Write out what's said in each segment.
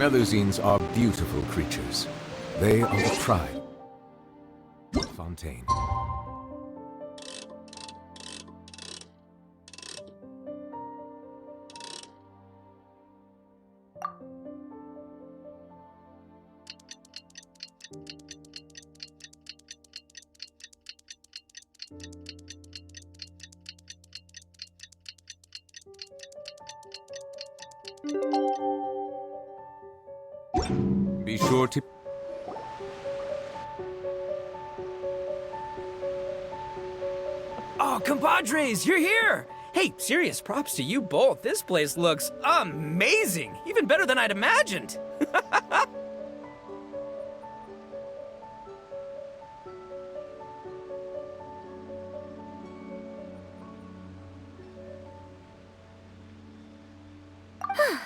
Melusines are beautiful creatures. They are the pride of Fontaine. Be sure to... Oh, compadres, you're here! Hey, serious props to you both. This place looks amazing! Even better than I'd imagined!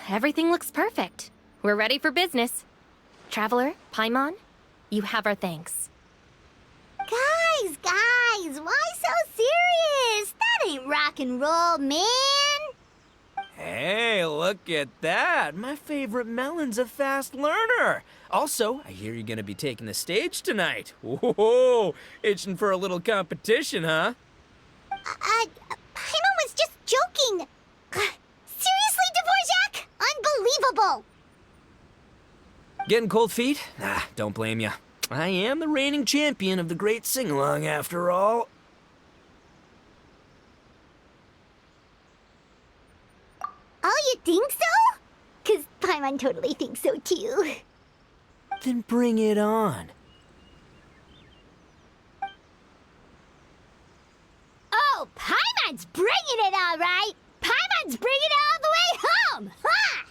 Everything looks perfect. We're ready for business. Traveler, Paimon, you have our thanks. Guys, why so serious? That ain't rock and roll, man. Hey, look at that! My favorite melon's a fast learner! Also, I hear you're gonna be taking the stage tonight. Whoa, itching for a little competition, huh? Paimon was just joking. Seriously, Dvorak? Unbelievable. Getting cold feet? Ah, don't blame ya. I am the reigning champion of the great sing-along, after all. Oh, you think so? 'Cause Paimon totally thinks so, too. Then bring it on. Oh, Paimon's bringing it all right. Paimon's bringing it all the way home. Ha!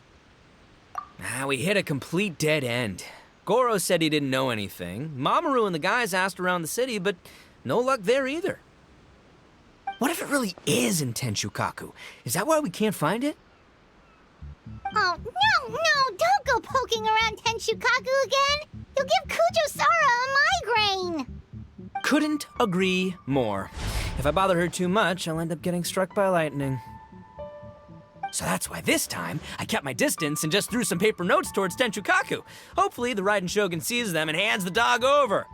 We hit a complete dead end. Goro said he didn't know anything. Mamoru and the guys asked around the city, but no luck there either. What if it really is in Tenshukaku? Is that why we can't find it? Oh, no, don't go poking around Tenshukaku again. You'll give Kujo-Sara a migraine. Couldn't agree more. If I bother her too much, I'll end up getting struck by lightning. So that's why this time, I kept my distance and just threw some paper notes towards Tenshukaku. Hopefully the Raiden Shogun sees them and hands the dog over.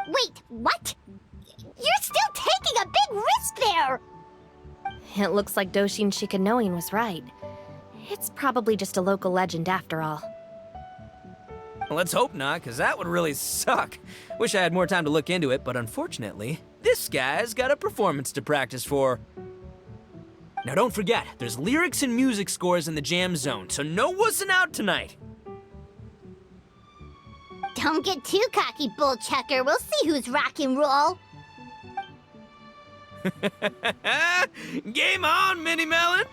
Wait, what? You're still taking a big risk there! It looks like Doshin Shikanoin was right. It's probably just a local legend after all. Well, let's hope not, because that would really suck. Wish I had more time to look into it, but unfortunately, this guy's got a performance to practice for. Now don't forget, there's lyrics and music scores in the jam zone, so no wussing out tonight. Don't get too cocky, bullchucker. We'll see who's rock and roll. Game on, Mini Melon!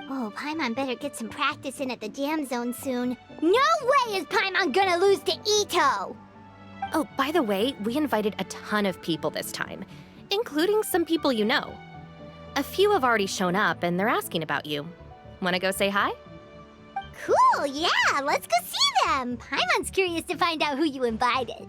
Oh, Paimon better get some practice in at the jam zone soon. No way is Paimon gonna lose to Ito! Oh, by the way, we invited a ton of people this time, including some people you know. A few have already shown up and they're asking about you. Wanna go say hi? Cool, yeah, let's go see them. Paimon's curious to find out who you invited.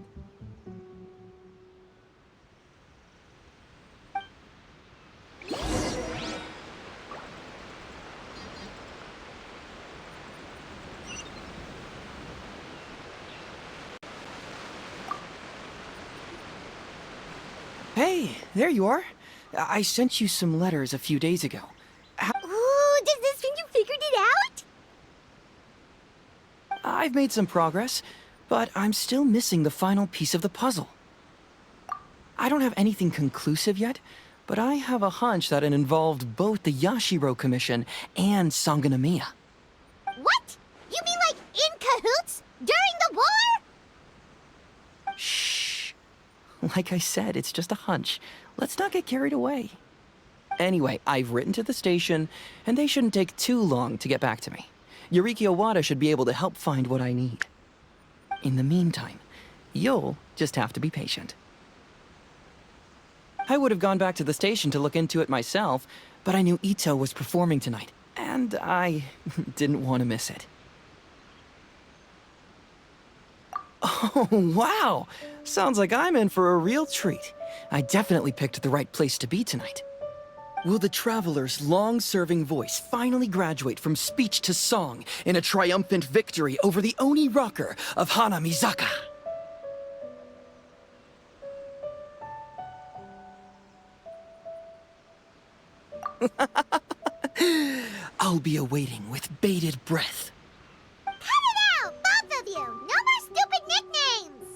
Hey, there you are. I sent you some letters a few days ago. Ooh, does this mean you figured it out? I've made some progress, but I'm still missing the final piece of the puzzle. I don't have anything conclusive yet, but I have a hunch that it involved both the Yashiro Commission and Sangonomiya. What? You mean like in cahoots? During the war? Shh. Like I said, it's just a hunch. Let's not get carried away. Anyway, I've written to the station, and they shouldn't take too long to get back to me. Yuriki Owada should be able to help find what I need. In the meantime, you'll just have to be patient. I would have gone back to the station to look into it myself, but I knew Ito was performing tonight, and I didn't want to miss it. Oh, wow! Sounds like I'm in for a real treat. I definitely picked the right place to be tonight. Will the Traveler's long-serving voice finally graduate from speech to song in a triumphant victory over the Oni rocker of Hanamizaka? I'll be awaiting with bated breath. Cut it out, both of you! No more stupid nicknames!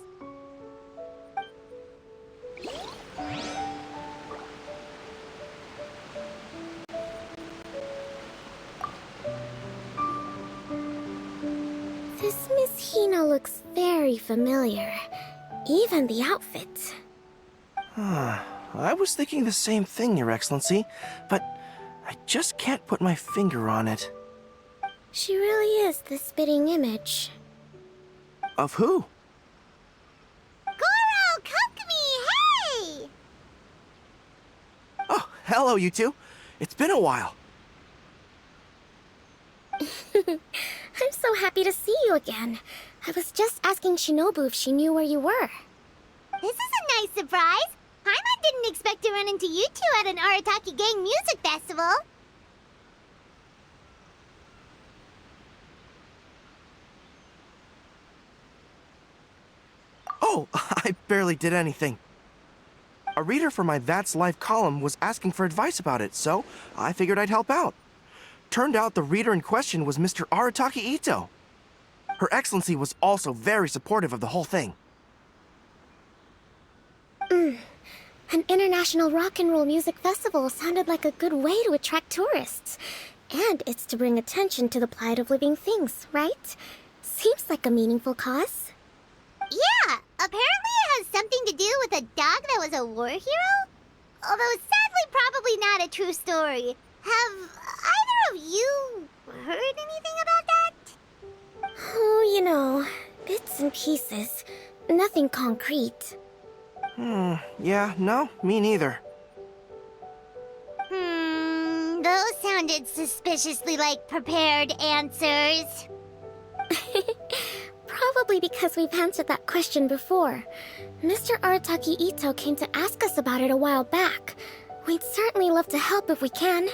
This Miss Hina looks very familiar. Even the outfit. I was thinking the same thing, Your Excellency, but I just can't put my finger on it. She really is the spitting image. Of who? Goro, Kokumi, hey! Oh, hello, you two. It's been a while. I'm so happy to see you again. I was just asking Shinobu if she knew where you were. This is a nice surprise. Paimon didn't expect to run into you two at an Arataki Gang music festival. Oh, I barely did anything. A reader for my That's Life column was asking for advice about it, so I figured I'd help out. Turned out the reader in question was Mr. Arataki Ito. Her Excellency was also very supportive of the whole thing. An international rock and roll music festival sounded like a good way to attract tourists. And it's to bring attention to the plight of living things, right? Seems like a meaningful cause. Yeah, apparently it has something to do with a dog that was a war hero? Although sadly probably not a true story. Have either of you heard anything about that? Oh, you know, bits and pieces. Nothing concrete. Yeah, no, me neither. Those sounded suspiciously like prepared answers. Probably because we've answered that question before. Mr. Arataki Ito came to ask us about it a while back. We'd certainly love to help if we can.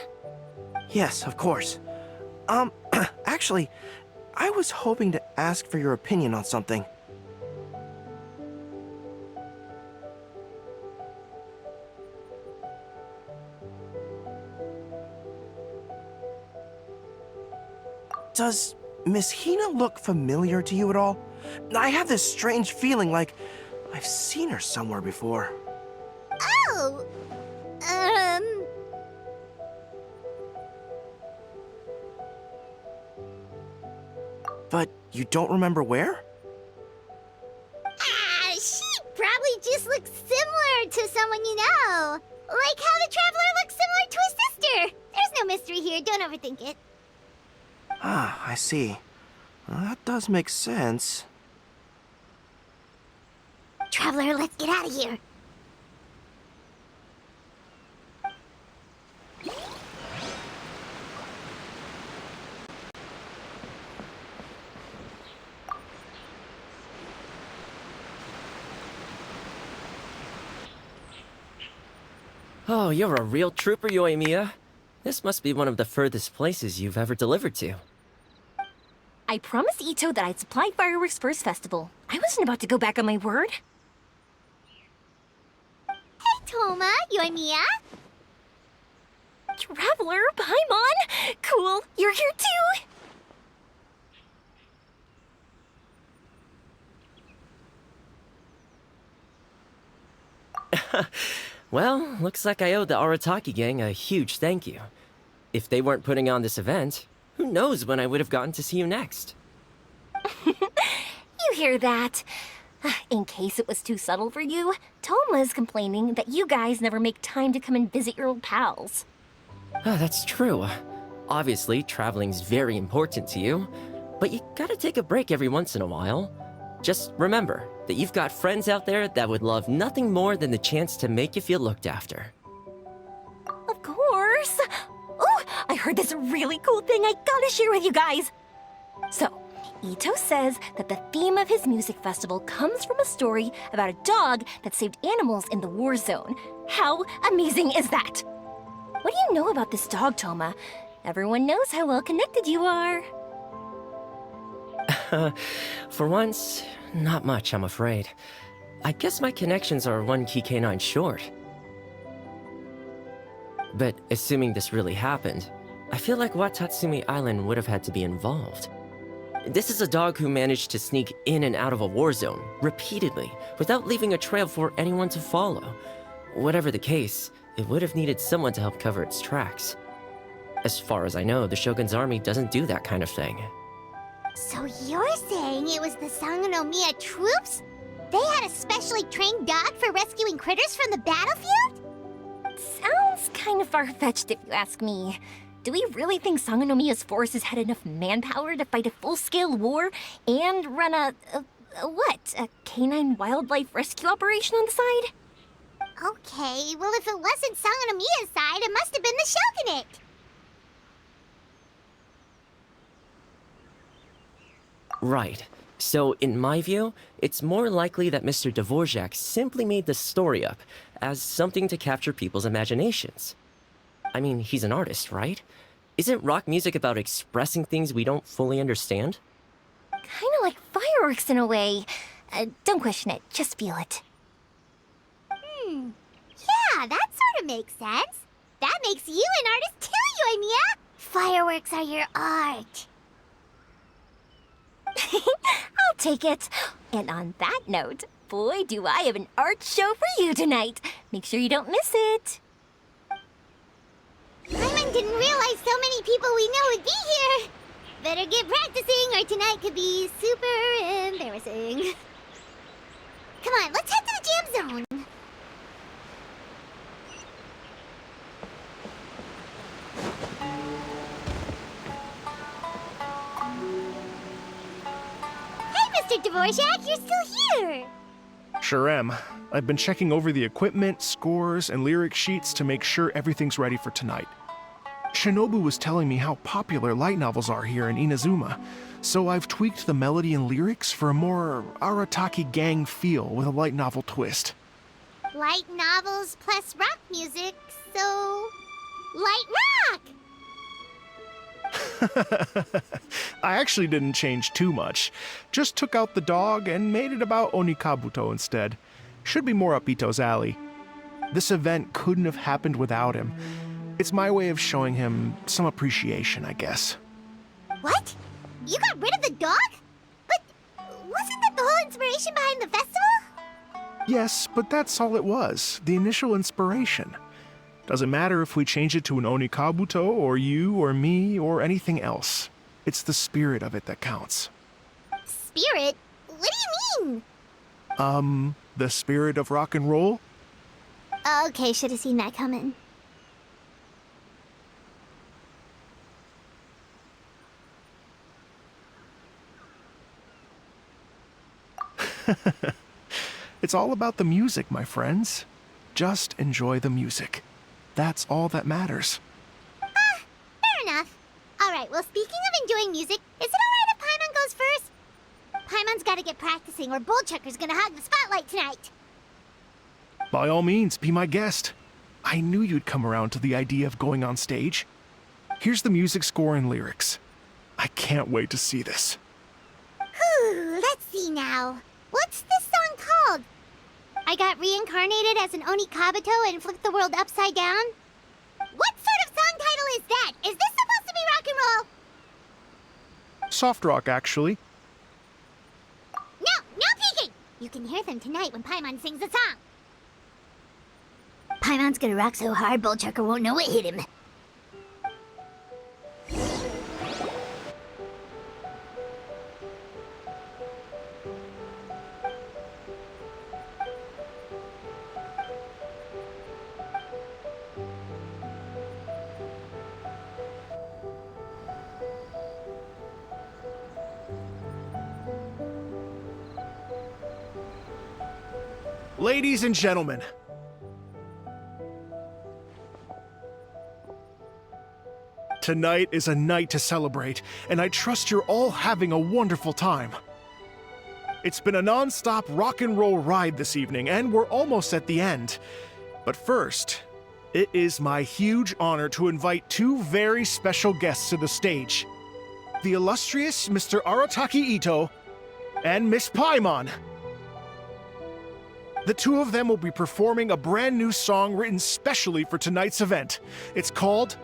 Yes, of course. Actually, I was hoping to ask for your opinion on something. Does Miss Hina look familiar to you at all? I have this strange feeling like I've seen her somewhere before. Oh! But you don't remember where? She probably just looks similar to someone you know. Like how the Traveler looks similar to his sister. There's no mystery here, don't overthink it. Ah, I see. Well, that does make sense. Traveler, let's get out of here. Oh, you're a real trooper, Yoimiya. This must be one of the furthest places you've ever delivered to. I promised Ito that I'd supply fireworks for his festival. I wasn't about to go back on my word. Hey, Toma, Yoimiya. Traveler, Paimon! Cool, you're here too? Well, looks like I owe the Arataki gang a huge thank you. If they weren't putting on this event, who knows when I would have gotten to see you next. You hear that? In case it was too subtle for you, Toma's complaining that you guys never make time to come and visit your old pals. That's true. Obviously, traveling's very important to you, but you gotta take a break every once in a while. Just remember that you've got friends out there that would love nothing more than the chance to make you feel looked after. Of course! Oh, I heard this really cool thing I gotta share with you guys! So, Ito says that the theme of his music festival comes from a story about a dog that saved animals in the war zone. How amazing is that? What do you know about this dog, Toma? Everyone knows how well connected you are. For once, not much, I'm afraid. I guess my connections are one key canine short. But assuming this really happened, I feel like Watatsumi Island would have had to be involved. This is a dog who managed to sneak in and out of a war zone, repeatedly, without leaving a trail for anyone to follow. Whatever the case, it would have needed someone to help cover its tracks. As far as I know, the Shogun's army doesn't do that kind of thing. So you're saying it was the Sangonomiya troops? They had a specially trained dog for rescuing critters from the battlefield? Sounds kind of far-fetched if you ask me. Do we really think Sangonomiya's forces had enough manpower to fight a full-scale war and run a canine wildlife rescue operation on the side? Okay, well if it wasn't Sangonomiya's side, it must have been the Shogunate. Right. So, in my view, it's more likely that Mr. Dvorak simply made the story up as something to capture people's imaginations. I mean, he's an artist, right? Isn't rock music about expressing things we don't fully understand? Kinda like fireworks in a way. Don't question it, just feel it. Yeah, that sort of makes sense. That makes you an artist too, Yoimiya. Fireworks are your art. I'll take it. And on that note, boy, do I have an art show for you tonight. Make sure you don't miss it. Paimon didn't realize so many people we know would be here. Better get practicing or tonight could be super embarrassing. Come on, let's head to the jam zone. Hey, Mr. Dvorak, you're still here. Sure am. I've been checking over the equipment, scores, and lyric sheets to make sure everything's ready for tonight. Shinobu was telling me how popular light novels are here in Inazuma, so I've tweaked the melody and lyrics for a more Arataki gang feel with a light novel twist. Light novels plus rock music, so... light rock! I actually didn't change too much. Just took out the dog and made it about Onikabuto instead. Should be more up Ito's alley. This event couldn't have happened without him. It's my way of showing him some appreciation, I guess. What? You got rid of the dog? But wasn't that the whole inspiration behind the festival? Yes, but that's all it was. The initial inspiration. Doesn't matter if we change it to an Onikabuto, or you, or me, or anything else. It's the spirit of it that counts. Spirit? What do you mean? The spirit of rock and roll? Okay, should have seen that coming. It's all about the music, my friends. Just enjoy the music. That's all that matters. Fair enough. Alright, well speaking of enjoying music, is it alright if Paimon goes first? Paimon's gotta get practicing or Bullchucker's gonna hog the spotlight tonight. By all means, be my guest. I knew you'd come around to the idea of going on stage. Here's the music score and lyrics. I can't wait to see this. Whew, let's see now. What's this song called? I got reincarnated as an Onikabuto and flipped the world upside down? What sort of song title is that? Is this supposed to be rock and roll? Soft rock, actually. No peeking! You can hear them tonight when Paimon sings the song. Paimon's gonna rock so hard, Bullchucker won't know what hit him. Ladies and gentlemen, tonight is a night to celebrate, and I trust you're all having a wonderful time. It's been a non-stop rock and roll ride this evening, and we're almost at the end. But first, It is my huge honor to invite two very special guests to the stage. The illustrious Mr. Arataki Ito and Miss Paimon. The two of them will be performing a brand new song written specially for tonight's event. It's called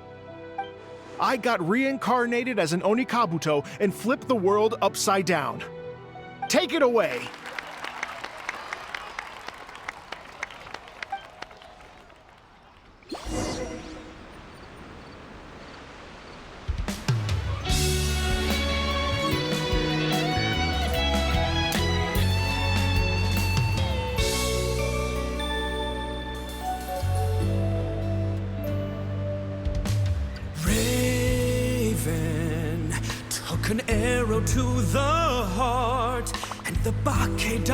I Got Reincarnated as an Onikabuto and Flipped the World Upside Down. Take it away! An arrow to the heart, and the Bakedanuki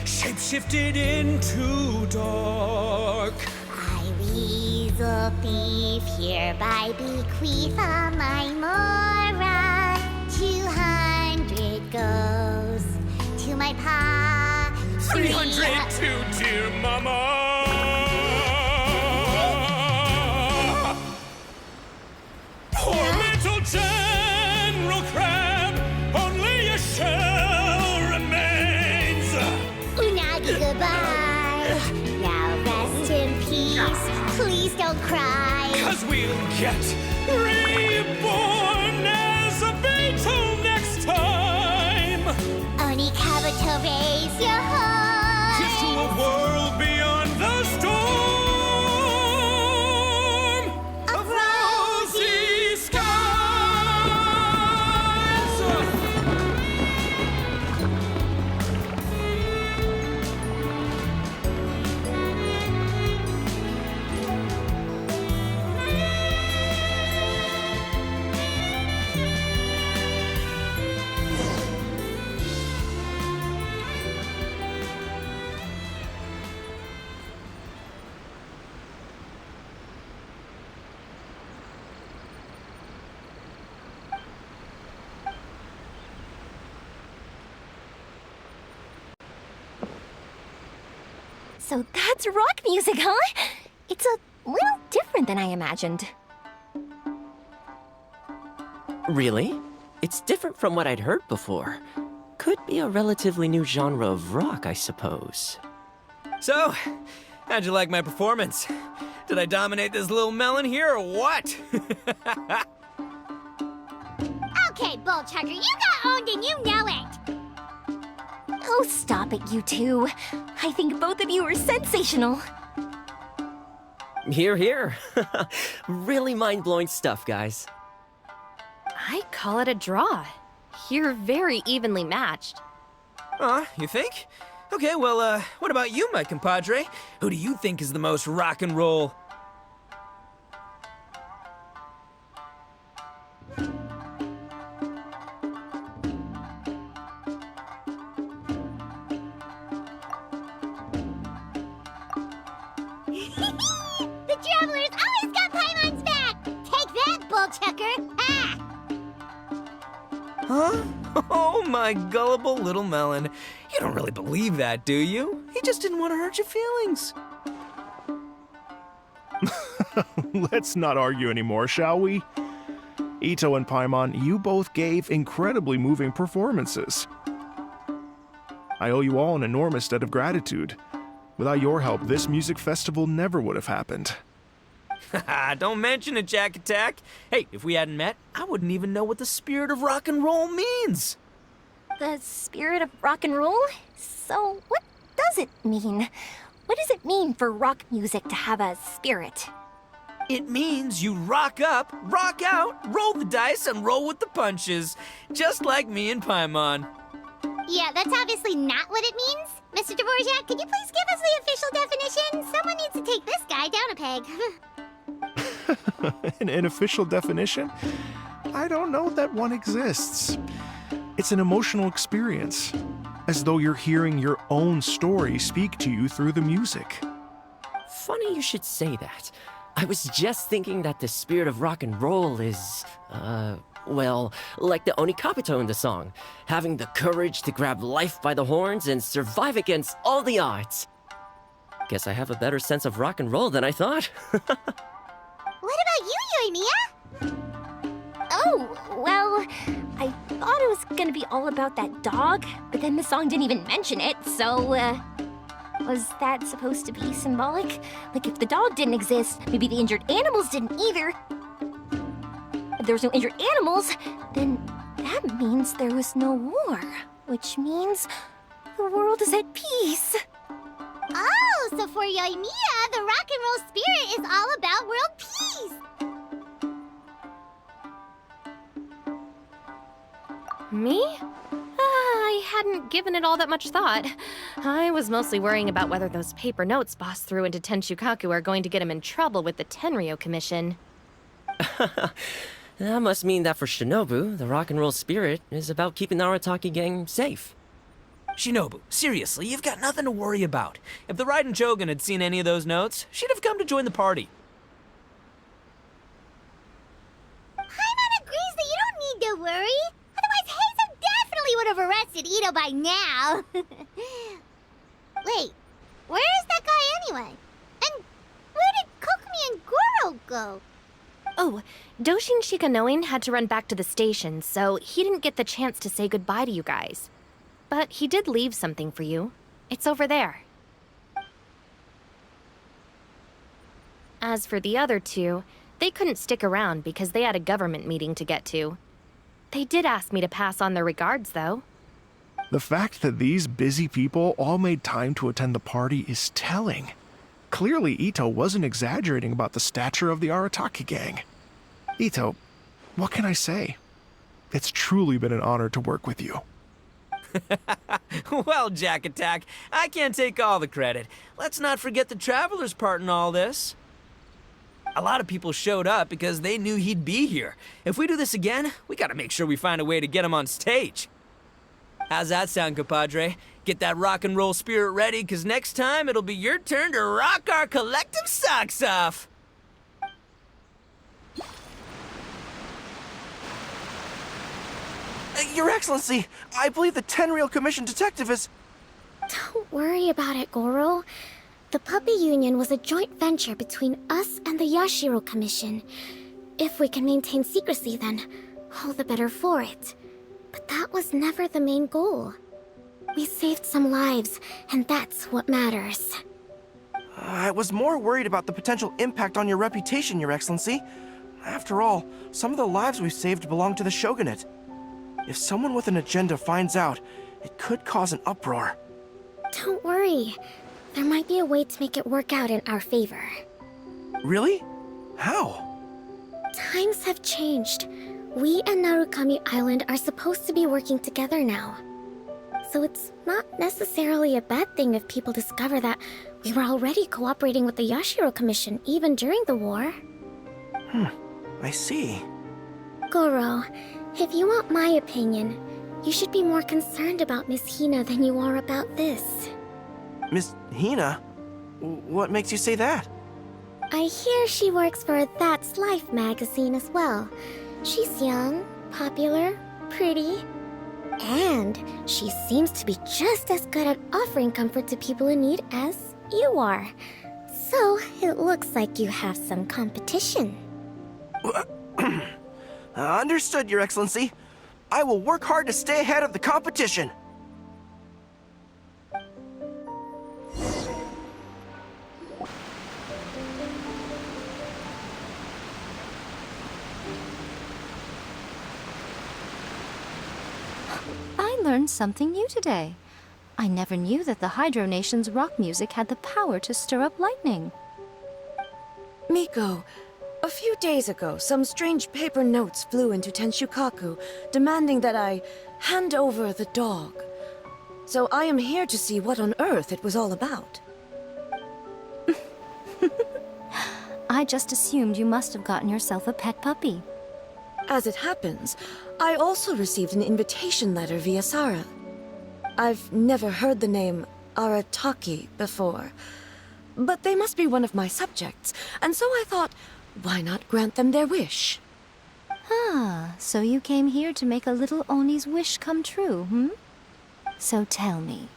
shapeshifted into dark. I, weasel thief, hereby bequeath all my mora. 200 goes to my pa. 300 to dear mama. Poor little General Crab, only a shell remains. Unagi, goodbye. Now rest in peace. Please don't cry. 'Cause we'll get reborn as a beetle next time. Onikabuto, raise your heart. Here's to a world beyond the storm of rosy skies. So that's rock music, huh? It's a little different than I imagined. Really? It's different from what I'd heard before. Could be a relatively new genre of rock, I suppose. So, how'd you like my performance? Did I dominate this little melon here or what? Okay, Bullchucker, you got owned and you know it. Oh, stop it, you two. I think both of you are sensational. Hear, hear. Really mind-blowing stuff, guys. I call it a draw. You're very evenly matched. You think? Okay, well, what about you, my compadre? Who do you think is the most rock and roll? The Traveler's always got Paimon's back. Take that, Bullchucker. Ah! Huh? Oh, my gullible little melon. You don't really believe that, do you? He just didn't want to hurt your feelings. Let's not argue anymore, shall we? Ito and Paimon, you both gave incredibly moving performances. I owe you all an enormous debt of gratitude. Without your help, this music festival never would have happened. Don't mention it, Jack Attack. Hey, if we hadn't met, I wouldn't even know what the spirit of rock and roll means. The spirit of rock and roll? So, what does it mean? What does it mean for rock music to have a spirit? It means you rock up, rock out, roll the dice, and roll with the punches. Just like me and Paimon. Yeah, that's obviously not what it means. Mr. Dvorak, could you please give us the official definition? Someone needs to take this guy down a peg. An official definition? I don't know that one exists. It's an emotional experience, as though you're hearing your own story speak to you through the music. Funny you should say that. I was just thinking that the spirit of rock and roll is, well, like the Onikabuto in the song, having the courage to grab life by the horns and survive against all the odds. Guess I have a better sense of rock and roll than I thought. What about you, Yoimiya? Oh, well, I thought it was gonna be all about that dog, but then the song didn't even mention it, so, was that supposed to be symbolic? Like, if the dog didn't exist, maybe the injured animals didn't either. If there was no injured animals, then that means there was no war, which means the world is at peace. Oh, so for Yoimiya, the rock and roll spirit is all about world peace. Me? I hadn't given it all that much thought. I was mostly worrying about whether those paper notes Boss threw into Tenshukaku are going to get him in trouble with the Tenryo Commission. That must mean that for Shinobu, the rock and roll spirit is about keeping the Arataki gang safe. Shinobu, seriously, you've got nothing to worry about. If the Raiden Shogun had seen any of those notes, she'd have come to join the party. Paimon agrees that you don't need to worry. Otherwise, Heizo definitely would have arrested Ito by now. Wait, where is that guy anyway? And where did Kokumi and Goro go? Oh, Doshin Shikanoin had to run back to the station, so he didn't get the chance to say goodbye to you guys. But he did leave something for you. It's over there. As for the other two, they couldn't stick around because they had a government meeting to get to. They did ask me to pass on their regards, though. The fact that these busy people all made time to attend the party is telling. Clearly, Ito wasn't exaggerating about the stature of the Arataki gang. Ito, what can I say? It's truly been an honor to work with you. Well, Jack Attack, I can't take all the credit. Let's not forget the Traveler's part in all this. A lot of people showed up because they knew he'd be here. If we do this again, we gotta make sure we find a way to get him on stage. How's that sound, compadre? Get that rock and roll spirit ready, because next time it'll be your turn to rock our collective socks off. Your Excellency, I believe the Tenryo Commission detective is... Don't worry about it, Goro. The Puppy Union was a joint venture between us and the Yashiro Commission. If we can maintain secrecy, then all the better for it. But that was never the main goal. We saved some lives, and that's what matters. I was more worried about the potential impact on your reputation, Your Excellency. After all, some of the lives we've saved belong to the Shogunate. If someone with an agenda finds out, it could cause an uproar. Don't worry. There might be a way to make it work out in our favor. Really? How? Times have changed. We and Narukami Island are supposed to be working together now. So it's not necessarily a bad thing if people discover that we were already cooperating with the Yashiro Commission even during the war. I see. Goro, if you want my opinion, you should be more concerned about Miss Hina than you are about this. Miss Hina? What makes you say that? I hear she works for That's Life magazine as well. She's young, popular, pretty, and she seems to be just as good at offering comfort to people in need as you are. So it looks like you have some competition. Understood, Your Excellency. I will work hard to stay ahead of the competition. I learned something new today. I never knew that the Hydro Nation's rock music had the power to stir up lightning. Miko, a few days ago, some strange paper notes flew into Tenshukaku, demanding that I hand over the dog. So I am here to see what on earth it was all about. I just assumed you must have gotten yourself a pet puppy. As it happens, I also received an invitation letter via Sara. I've never heard the name Arataki before, but they must be one of my subjects, and so I thought, why not grant them their wish? Ah, so you came here to make a little Oni's wish come true, hmm? So tell me,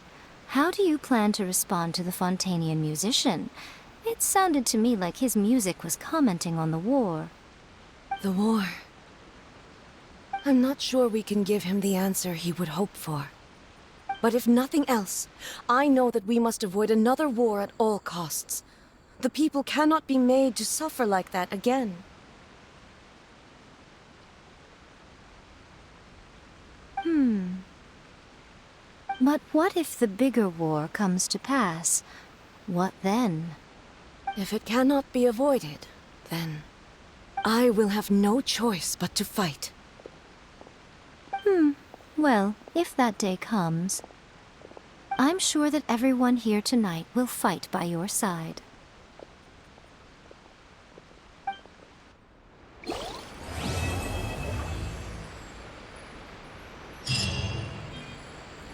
How do you plan to respond to the Fontanian musician? It sounded to me like his music was commenting on the war. The war. I'm not sure we can give him the answer he would hope for. But if nothing else, I know that we must avoid another war at all costs. The people cannot be made to suffer like that again. But what if the bigger war comes to pass? What then? If it cannot be avoided, then I will have no choice but to fight. Well, if that day comes, I'm sure that everyone here tonight will fight by your side.